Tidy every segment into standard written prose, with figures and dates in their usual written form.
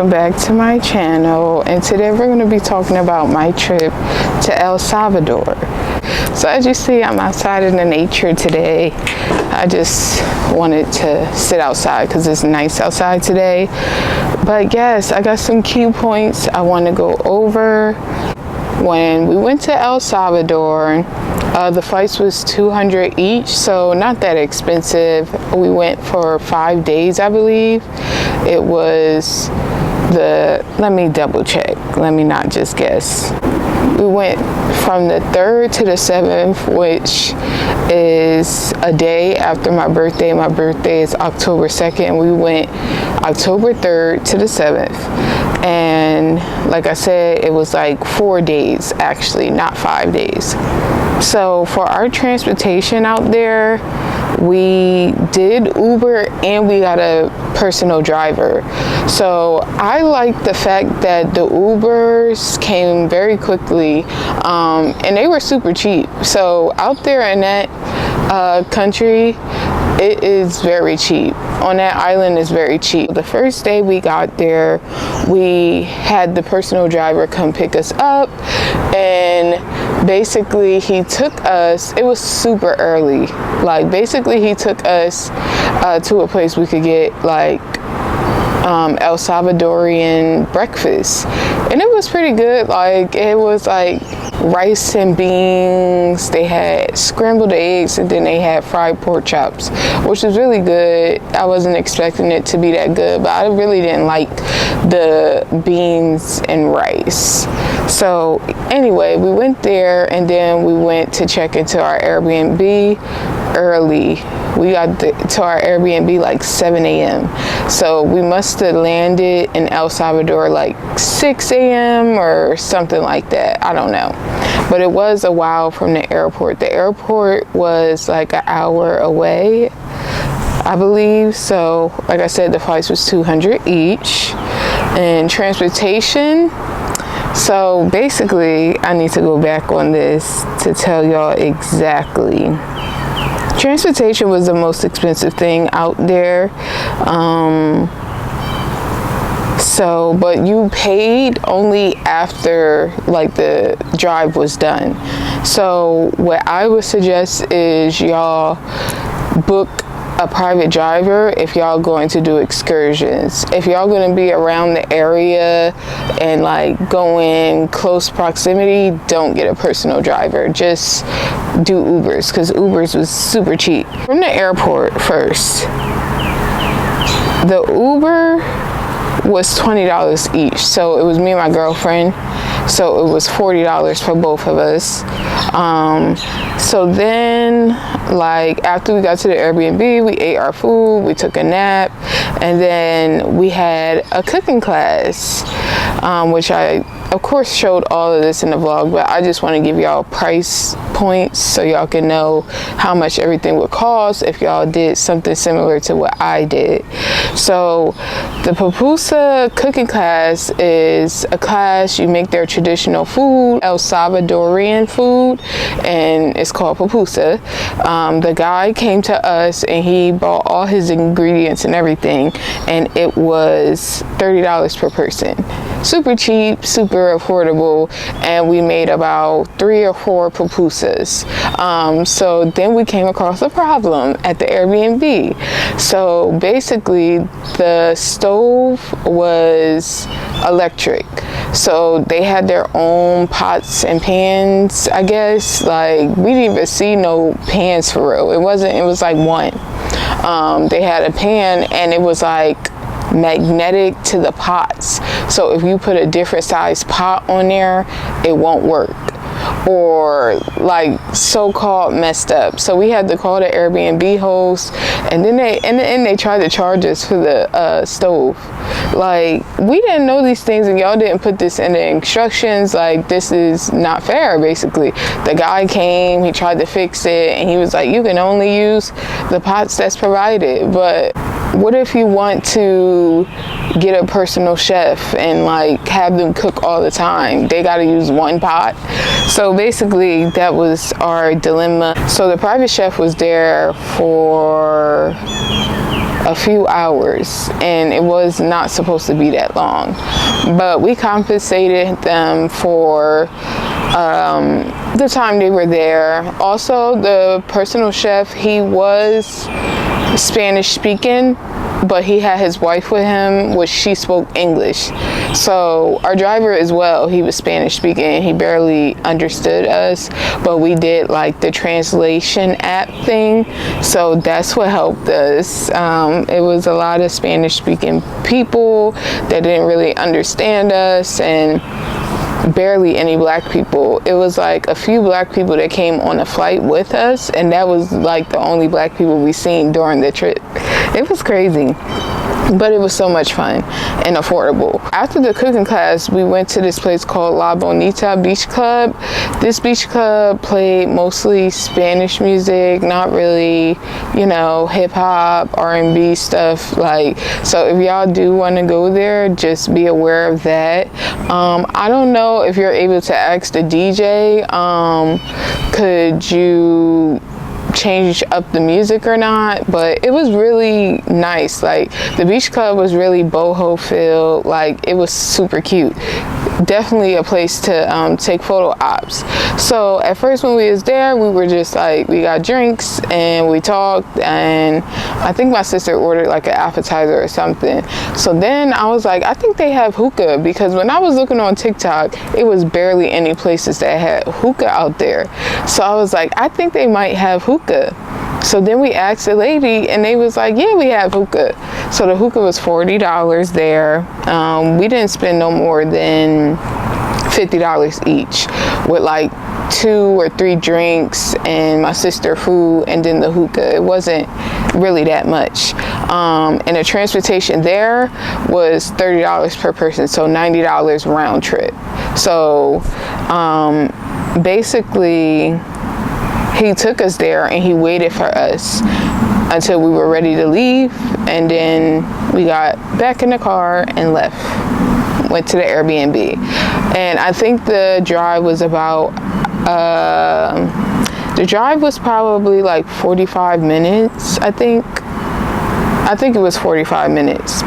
welcome back to my channel, and today we're going to be talking about my trip to El Salvador. So as you see, I'm outside in the nature today. I just wanted to sit outside because it's nice outside today. But yes, I got some key points I want to go over. When we went to El Salvador, the flights was $200 each, so not that expensive. We went for 5 days, I believe. It was let me double check, let me not just guess. We went from the 3rd to the 7th, which is a day after my birthday. My birthday is October 2nd. We went October 3rd to the 7th. And like I said, it was like 4 days, actually, not 5 days. So for our transportation out there, we did Uber and we got a personal driver. So I like the fact that the Ubers came very quickly, and they were super cheap. So out there in that country, it is very cheap. On that island, it's very cheap. The first day we got there, we had the personal driver come pick us up, and basically he took us, it was super early, like basically he took us to a place we could get like El Salvadorian breakfast, and it was pretty good. Like it was like rice and beans, they had scrambled eggs, and then they had fried pork chops, which was really good. I wasn't expecting it to be that good, but I really didn't like the beans and rice. So anyway, we went there, and then we went to check into our Airbnb early. We got to our Airbnb like 7 a.m. So we must have landed in El Salvador like 6 a.m. or something like that. I don't know. But it was a while from the airport. The airport was like an hour away, I believe. So like I said, the flights was $200 each. And transportation, so basically I need to go back on this to tell y'all exactly. Transportation was the most expensive thing out there. But you paid only after like the drive was done. So what I would suggest is y'all book a private driver if y'all going to do excursions. If y'all going to be around the area and like go in close proximity, don't get a personal driver. Just do Ubers, because Ubers was super cheap. From the airport first, the Uber was $20 each. So it was me and my girlfriend. So it was $40 for both of us. So then, like, after we got to the Airbnb, we ate our food, we took a nap, and then we had a cooking class, which I, of course, showed all of this in the vlog, but I just want to give y'all price points so y'all can know how much everything would cost if y'all did something similar to what I did. So the pupusa cooking class is a class, you make their traditional food, El Salvadorian food, and it's called pupusa. The guy came to us and he bought all his ingredients and everything, and it was $30 per person. Super cheap, super affordable, and we made about 3 or 4 pupusas. So then we came across a problem at the Airbnb. So basically the stove was electric, so they had their own pots and pans, I guess. Like we didn't even see no pans for real. It was like one. They had a pan, and it was like magnetic to the pots, so if you put a different size pot on there, it won't work, or like so-called messed up. So we had to call the Airbnb host, and then they tried to charge us for the stove. Like, we didn't know these things, and y'all didn't put this in the instructions. Like, this is not fair, basically. The guy came, he tried to fix it, and he was like, you can only use the pots that's provided. But what if you want to get a personal chef and like have them cook all the time? They got to use one pot. So basically that was our dilemma. So the private chef was there for a few hours, and it was not supposed to be that long, but we compensated them for the time they were there. Also, the personal chef, he was Spanish speaking, but he had his wife with him, which she spoke English. So our driver as well, he was Spanish speaking. He barely understood us, but we did like the translation app thing. So that's what helped us. It was a lot of Spanish speaking people that didn't really understand us, and barely any black people. It was like a few black people that came on the flight with us, and that was like the only black people we seen during the trip. It was crazy, but it was so much fun and affordable. After the cooking class, we went to this place called La Bonita Beach Club. This beach club played mostly Spanish music, not really, you know, hip hop, R&B stuff. Like, so if y'all do want to go there, just be aware of that. I don't know if you're able to ask the DJ, could you change up the music or not, but it was really nice. Like, the beach club was really boho filled. Like, it was super cute. Definitely a place to take photo ops. So at first when we was there, we were just like, we got drinks and we talked, and I think my sister ordered like an appetizer or something. So then I was like, I think they have hookah, because when I was looking on TikTok, it was barely any places that had hookah out there. So I was like, I think they might have hookah. So then we asked the lady, and they was like, yeah, we have hookah. So the hookah was $40 there. We didn't spend no more than $50 each, with like 2 or 3 drinks and my sister food, and then the hookah. It wasn't really that much. And the transportation there was $30 per person, so $90 round trip. So basically, he took us there and he waited for us until we were ready to leave, and then we got back in the car and left. Went to the Airbnb, and I think the drive was about probably like 45 minutes. I think it was 45 minutes.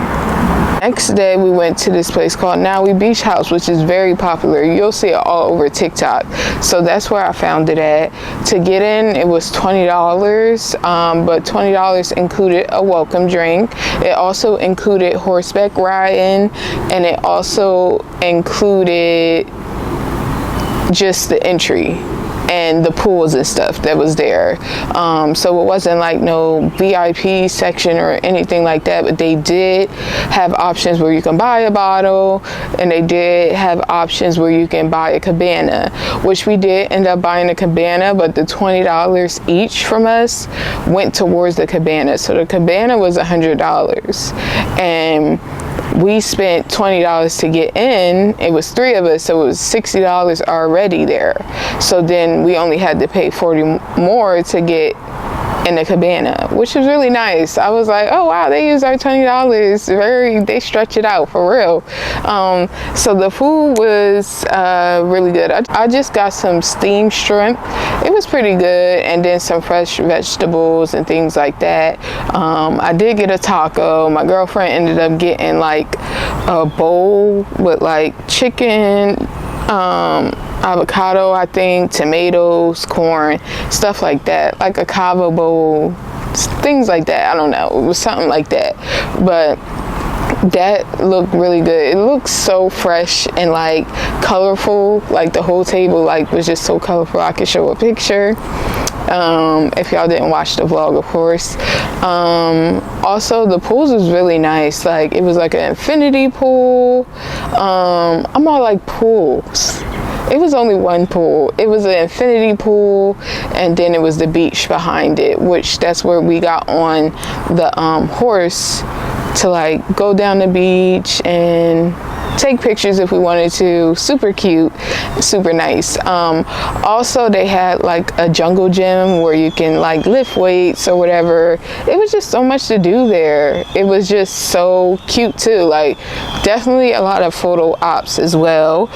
Next day, we went to this place called Now Beach House, which is very popular. You'll see it all over TikTok. So that's where I found it at. To get in, it was $20, but $20 included a welcome drink. It also included horseback riding, and it also included just the entry and the pools and stuff that was there. So it wasn't like no VIP section or anything like that, but they did have options where you can buy a bottle, and they did have options where you can buy a cabana, which we did end up buying a cabana, but the $20 each from us went towards the cabana. So the cabana was $100, and we spent $20 to get in. It was 3 of us, so it was $60 already there. So then we only had to pay $40 more to get in the cabana, which was really nice. I was like, oh wow, they use our $20. They stretch it out for real. So the food was really good. I just got some steamed shrimp. It was pretty good, and then some fresh vegetables and things like that. I did get a taco. My girlfriend ended up getting like a bowl with like chicken, avocado, I think, tomatoes, corn, stuff like that, like a cava bowl, things like that. I don't know, it was something like that, but that looked really good. It looked so fresh and like colorful. Like the whole table like was just so colorful. I could show a picture if y'all didn't watch the vlog, of course. Also, the pools was really nice. Like, it was like an infinity pool. I'm all like pools. It was only one pool. It was an infinity pool, and then it was the beach behind it, which that's where we got on the horse to like go down the beach and take pictures if we wanted to. Super cute, super nice. Also, they had like a jungle gym where you can like lift weights or whatever. It was just so much to do there. It was just so cute too. Like, definitely a lot of photo ops as well.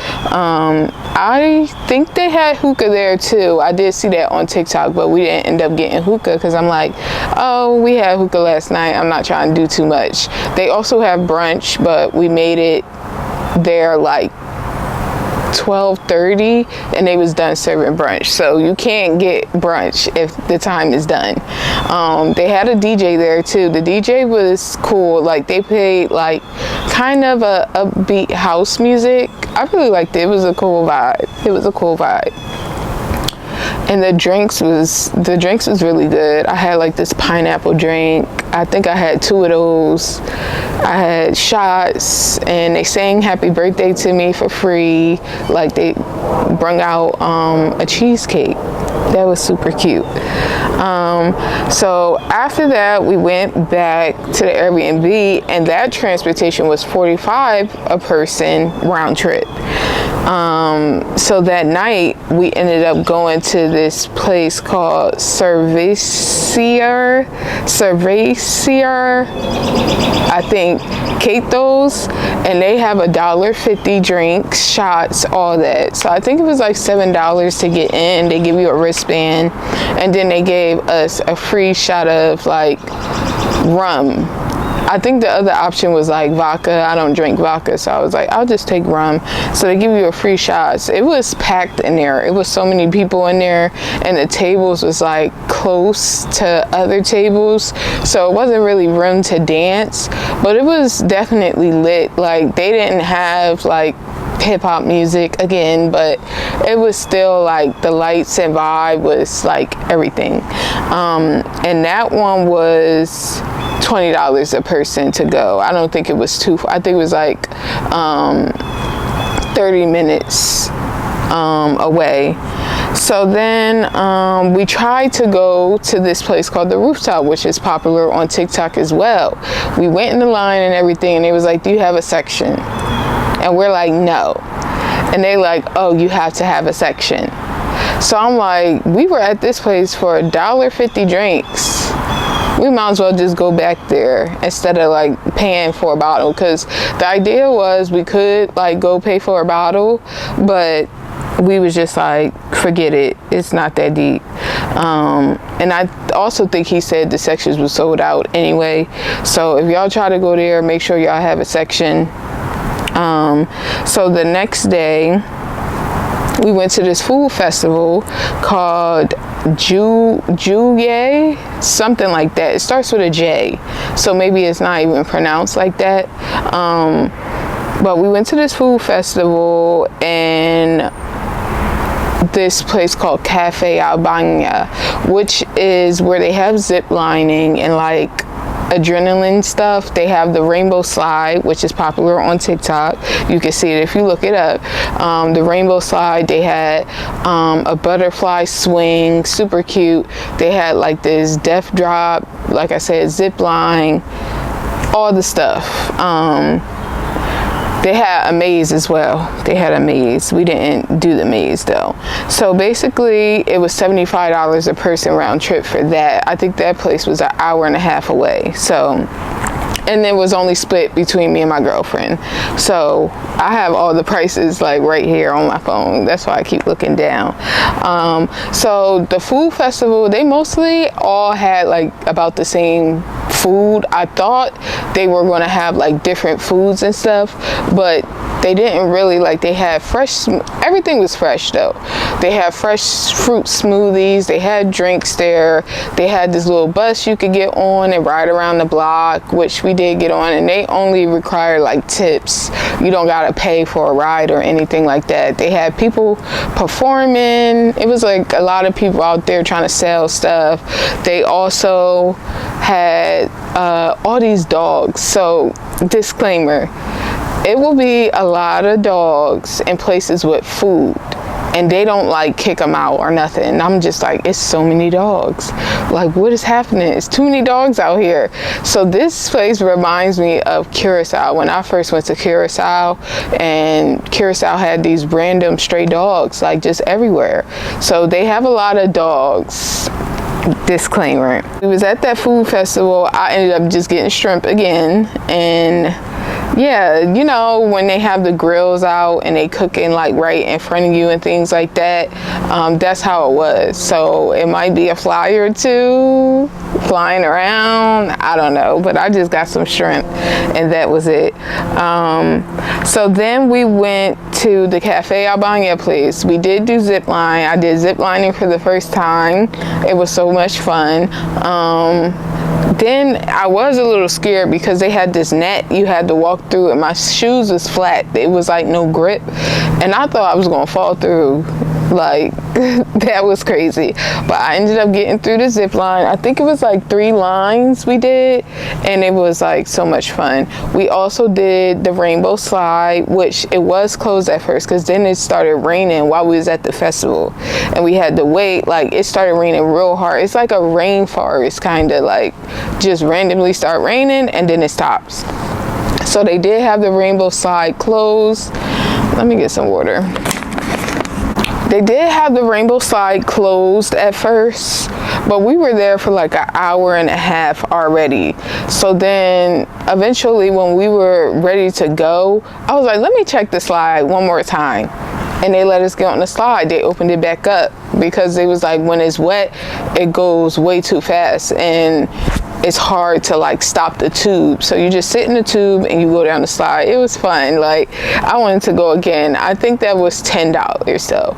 I think they had hookah there too. I did see that on TikTok, but we didn't end up getting hookah because I'm like, oh, we had hookah last night. I'm not trying to do too much. They also have brunch, but we made it there like 12:30 and they was done serving brunch, so you can't get brunch if the time is done. They had a DJ there too. The DJ was cool. Like, they played like kind of a upbeat house music. I really liked it. It was a cool vibe. And the drinks was really good. I had like this pineapple drink. I think I had 2 of those. I had shots, and they sang happy birthday to me for free. Like, they brung out a cheesecake. That was super cute. So after that, we went back to the Airbnb, and that transportation was $45 a person round trip. So that night we ended up going to this place called Cerveciar, I think, Catos, and they have $1.50 drinks, shots, all that. So I think it was like $7 to get in. They give you a wristband, and then they gave us a free shot of like rum. I think the other option was like vodka. I don't drink vodka, so I was like, I'll just take rum. So they give you a free shot. It was packed in there. It was so many people in there, and the tables was like close to other tables, so it wasn't really room to dance, but it was definitely lit. Like, they didn't have like hip-hop music again, but it was still like the lights and vibe was like everything. And that one was $20 a person to go. I don't think it was too far. I think it was like 30 minutes away. So then we tried to go to this place called the Rooftop, which is popular on TikTok as well. We went in the line and everything, and they was like, do you have a section? And we're like, no. And they like, oh, you have to have a section. So I'm like, we were at this place for $1.50 drinks. We might as well just go back there instead of like paying for a bottle, because the idea was we could like go pay for a bottle, but we was just like, forget it, it's not that deep. And I also think he said the sections were sold out anyway, so if y'all try to go there, make sure y'all have a section. So the next day we went to this food festival called Juye, something like that. It starts with a J, so maybe it's not even pronounced like that. But we went to this food festival in this place called Cafe Albania, which is where they have zip lining and like adrenaline stuff. They have the rainbow slide, which is popular on TikTok. You can see it if you look it up. The rainbow slide, they had a butterfly swing, super cute. They had like this death drop, like I said, zip line, all the stuff. They had a maze as well. They had a maze. We didn't do the maze though. So basically it was $75 a person round trip for that. I think that place was an hour and a half away. So, and it was only split between me and my girlfriend. So I have all the prices like right here on my phone. That's why I keep looking down. So the food festival, they mostly all had like about the same food. I thought they were going to have like different foods and stuff, but they didn't really. Like, they had fresh, everything was fresh though. They had fresh fruit smoothies, they had drinks there, they had this little bus you could get on and ride around the block, which we did get on, and they only require like tips. You don't gotta pay for a ride or anything like that. They had people performing. It was like a lot of people out there trying to sell stuff. They also had all these dogs. So disclaimer, it will be a lot of dogs in places with food. and they don't like kick them out or nothing. And I'm just like, it's so many dogs. Like, what is happening? It's too many dogs out here. So this place reminds me of Curacao. When I first went to Curacao, and Curacao had these random stray dogs, like just everywhere. So they have a lot of dogs. Disclaimer. We was at that food festival. I ended up just getting shrimp again, and yeah, you know, when they have the grills out and they cooking like right in front of you and things like that, that's how it was. So it might be a fly or two flying around, I don't know, but I just got some shrimp and that was it. So then we went to the Cafe Albania place. We did do zip line. I did zip lining for the first time. It was so much fun. Then I was a little scared because they had this net you had to walk through, and my shoes was flat. It was like no grip, and I thought I was gonna fall through. Like, that was crazy. But I ended up getting through the zip line. I think it was like 3 lines we did, and it was like so much fun. We also did the rainbow slide, which it was closed at first because then it started raining while we was at the festival, and we had to wait. Like, it started raining real hard. It's like a rainforest, kind of like just randomly start raining and then it stops. So they did have the rainbow slide closed. Let me get some water. They did have the rainbow slide closed at first, but we were there for like an hour and a half already. So then eventually when we were ready to go, I was like, let me check the slide one more time. And they let us get on the slide. They opened it back up because it was like, when it's wet, it goes way too fast and it's hard to like stop the tube. So you just sit in the tube and you go down the slide. It was fun. Like, I wanted to go again. I think that was $10 though.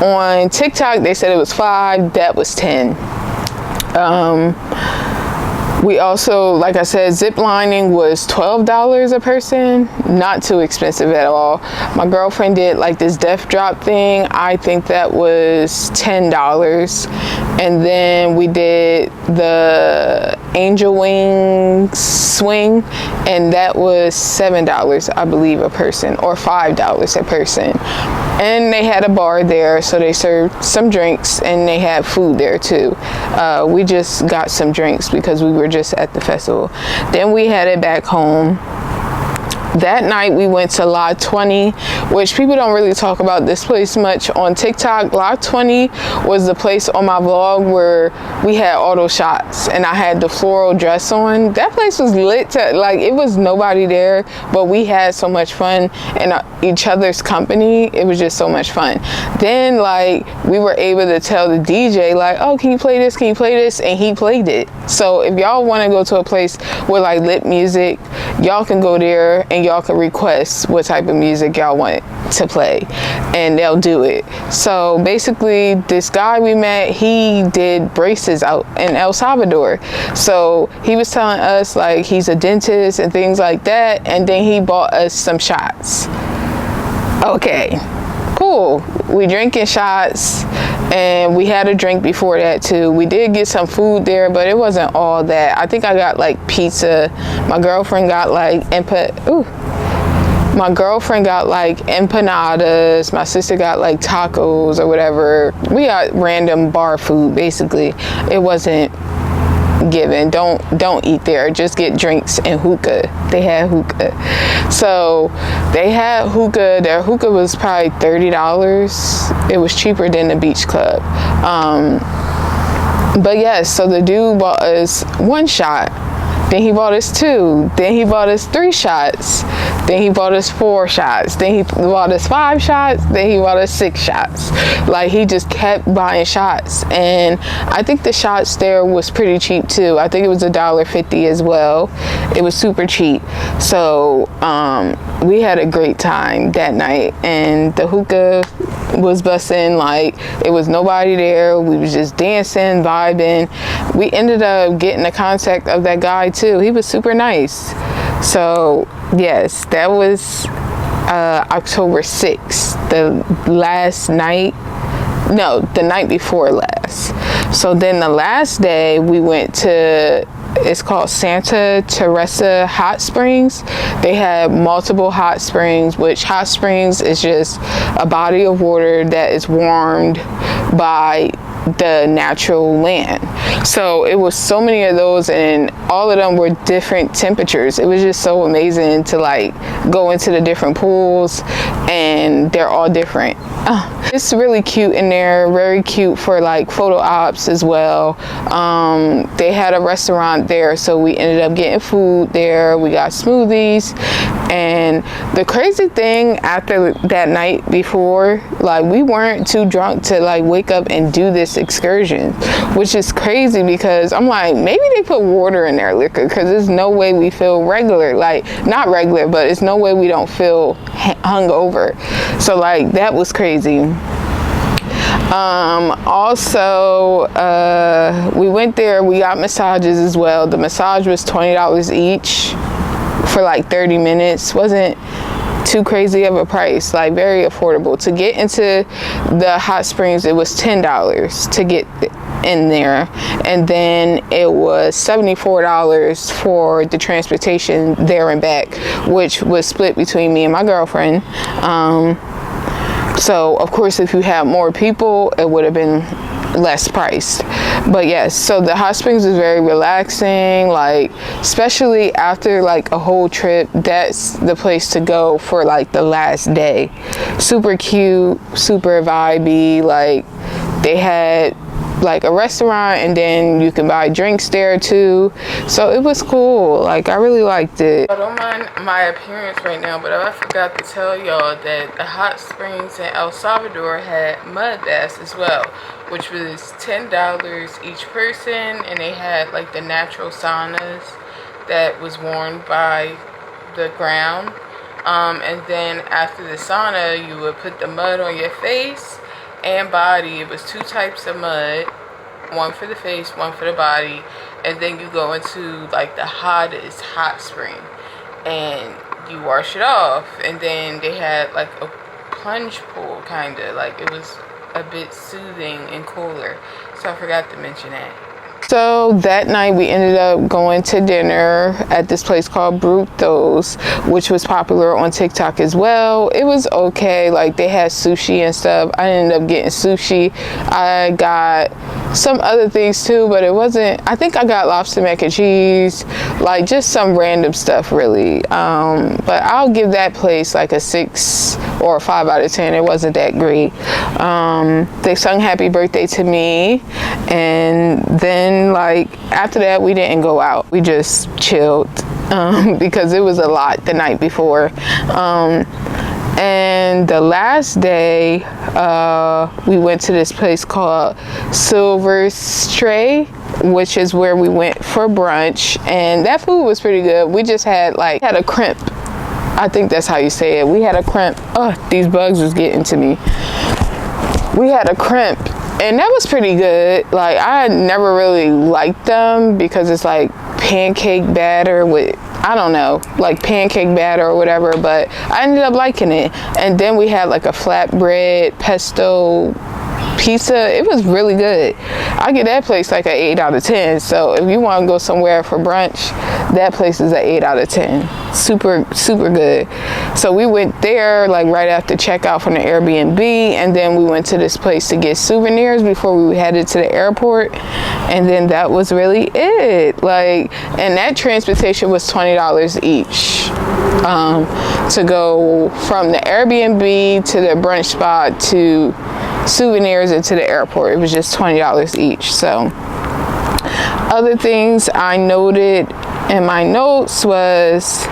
On TikTok, they said it was $5. That was $10. We also, like I said, zip lining was $12 a person. Not too expensive at all. My girlfriend did like this death drop thing. I think that was $10. And then we did the angel wings swing, and that was $7, I believe, a person, or $5 a person. And they had a bar there, so they served some drinks, and they had food there too. We just got some drinks because we were just at the festival. Then we headed back home. That night we went to La 20, which people don't really talk about this place much on TikTok. La 20 was the place on my vlog where we had auto shots and I had the floral dress on. That place was lit to, like, it was nobody there, but we had so much fun in each other's company. It was just so much fun. Then like we were able to tell the DJ like, oh, can you play this? Can you play this? And he played it. So if y'all want to go to a place with like lit music, y'all can go there and y'all can request what type of music y'all want to play and they'll do it. So basically this guy we met, he did braces out in El Salvador. So he was telling us like he's a dentist and things like that, and then he bought us some shots. Okay, cool. We drinking shots, and we had a drink before that too. We did get some food there, but it wasn't all that. I think I got like pizza. My girlfriend got like empanadas. My sister got like tacos or whatever. We got random bar food basically. It wasn't given. Don't eat there. Just get drinks and hookah. They had hookah. So they had hookah. Their hookah was probably $30. It was cheaper than the beach club. But yes, so the dude bought us 1 shot. Then he bought us 2. Then he bought us 3 shots. Then he bought us 4 shots. Then he bought us 5 shots. Then he bought us 6 shots. Like, he just kept buying shots. And I think the shots there was pretty cheap too. I think it was $1.50 as well. It was super cheap. So we had a great time that night. And the hookah was busting. Like, it was nobody there. We was just dancing, vibing. We ended up getting the contact of that guy too. He was super nice. So yes, that was October 6th, the night before last. So then the last day we went to it's called Santa Teresa Hot Springs. They had multiple hot springs, which hot springs is just a body of water that is warmed by the natural land. So it was so many of those, and all of them were different temperatures. It was just so amazing to like go into the different pools, and they're all different. It's really cute in there, very cute for like photo ops as well. They had a restaurant there, so we ended up getting food there. We got smoothies, and the crazy thing after that night before, like we weren't too drunk to like wake up and do this excursion, which is crazy because I'm like, maybe they put water in their liquor, because there's no way we feel regular, like not regular, but it's no way we don't feel hungover. So like that was crazy. Also, we went there, we got massages as well. The massage was $20 each for like 30 minutes. Wasn't too crazy of a price, like very affordable. To get into the hot springs, it was $10 to get in there, and then it was $74 for the transportation there and back, which was split between me and my girlfriend. So of course, if you had more people, it would have been less priced. But yes, so the hot springs is very relaxing, like especially after like a whole trip, that's the place to go for like the last day. Super cute, super vibey. Like they had like a restaurant, and then you can buy drinks there too, so it was cool. Like I really liked it. I don't mind my appearance right now, but I forgot to tell y'all that the hot springs in El Salvador had mud baths as well, which was $10 each person, and they had like the natural saunas that was warmed by the ground, and then after the sauna you would put the mud on your face and body. It was 2 types of mud, one for the face, one for the body, and then you go into like the hottest hot spring and you wash it off. And then they had like a plunge pool, kind of like it was a bit soothing and cooler, so I forgot to mention that. So that night we ended up going to dinner at this place called Brutos, which was popular on TikTok as well. It was okay, like they had sushi and stuff. I ended up getting sushi. I got some other things too, but it wasn't, I think I got lobster mac and cheese, like just some random stuff really. But I'll give that place like a 6 or a 5 out of 10. It wasn't that great. They sung happy birthday to me, and then like after that we didn't go out, we just chilled because it was a lot the night before. And the last day we went to this place called Silver Stray, which is where we went for brunch, and that food was pretty good. We just had a crimp, I think that's how you say it. We had a crimp. Oh, these bugs was getting to me. We had a crimp, and that was pretty good. Like I never really liked them because it's like pancake batter with, I don't know, like pancake batter or whatever, but I ended up liking it. And then we had like a flatbread pesto pizza. It was really good. I give that place like an 8 out of 10. So if you want to go somewhere for brunch, that place is an 8 out of 10. Super good. So we went there like right after checkout from the Airbnb, and then we went to this place to get souvenirs before we headed to the airport, and then that was really it. Like, and that transportation was $20 each to go from the Airbnb to the brunch spot to souvenirs and to the airport. It was just $20 each. So other things I noted in my notes was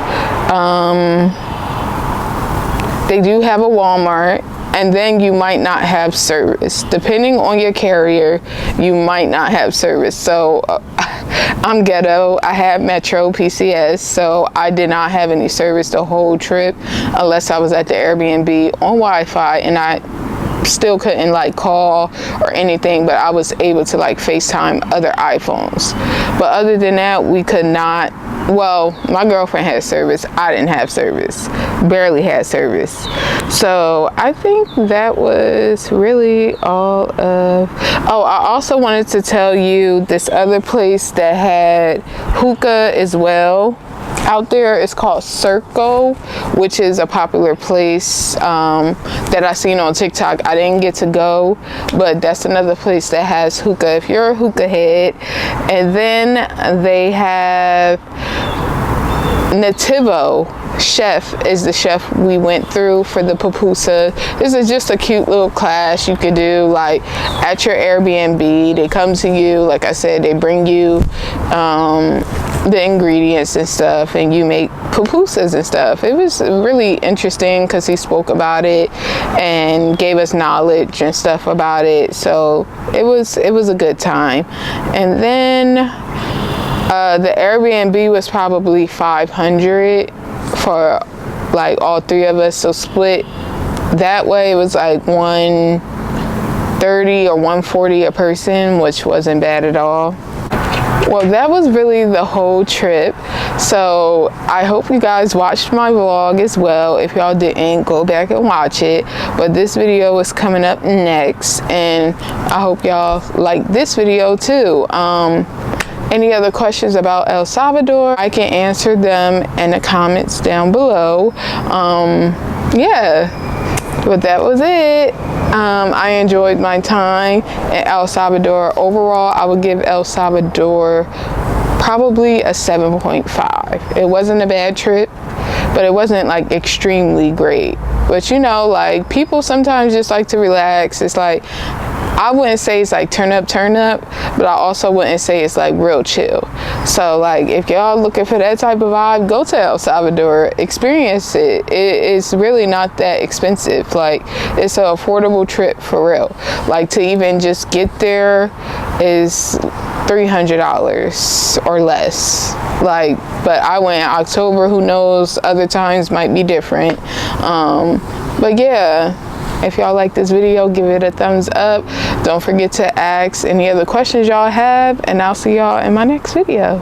they do have a Walmart, and then you might not have service. Depending on your carrier, you might not have service. So I'm ghetto. I had Metro PCS, so I did not have any service the whole trip unless I was at the Airbnb on Wi-Fi, and I still couldn't like call or anything, but I was able to like FaceTime other iPhones. But other than that, we could not well, my girlfriend had service. I didn't have service, barely had service. So I think that was really all of, oh, I also wanted to tell you this other place that had hookah as well out there. It's called Circo, which is a popular place that I seen on TikTok. I didn't get to go, but that's another place that has hookah if you're a hookah head. And then they have Nativo Chef is the chef we went through for the pupusa. This is just a cute little class you could do like at your Airbnb. They come to you, like I said, they bring you the ingredients and stuff, and you make pupusas and stuff. It was really interesting because he spoke about it and gave us knowledge and stuff about it. So it was a good time. And then the Airbnb was probably $500 for like all three of us. So split that way, it was like $130 or $140 a person, which wasn't bad at all. Well, that was really the whole trip. So I hope you guys watched my vlog as well. If y'all didn't, go back and watch it. But this video is coming up next, and I hope y'all like this video too. Any other questions about El Salvador, I can answer them in the comments down below. Yeah, but that was it. I enjoyed my time in El Salvador. Overall, I would give El Salvador probably a 7.5. It wasn't a bad trip, but it wasn't like extremely great. But you know, like people sometimes just like to relax. It's like, I wouldn't say it's like turn up, but I also wouldn't say it's like real chill. So like if y'all looking for that type of vibe, go to El Salvador, experience it. It's really not that expensive. Like it's an affordable trip for real. Like to even just get there is $300 or less. Like, but I went in October, who knows, other times might be different. But yeah, if y'all like this video, give it a thumbs up. Don't forget to ask any other questions y'all have, and I'll see y'all in my next video.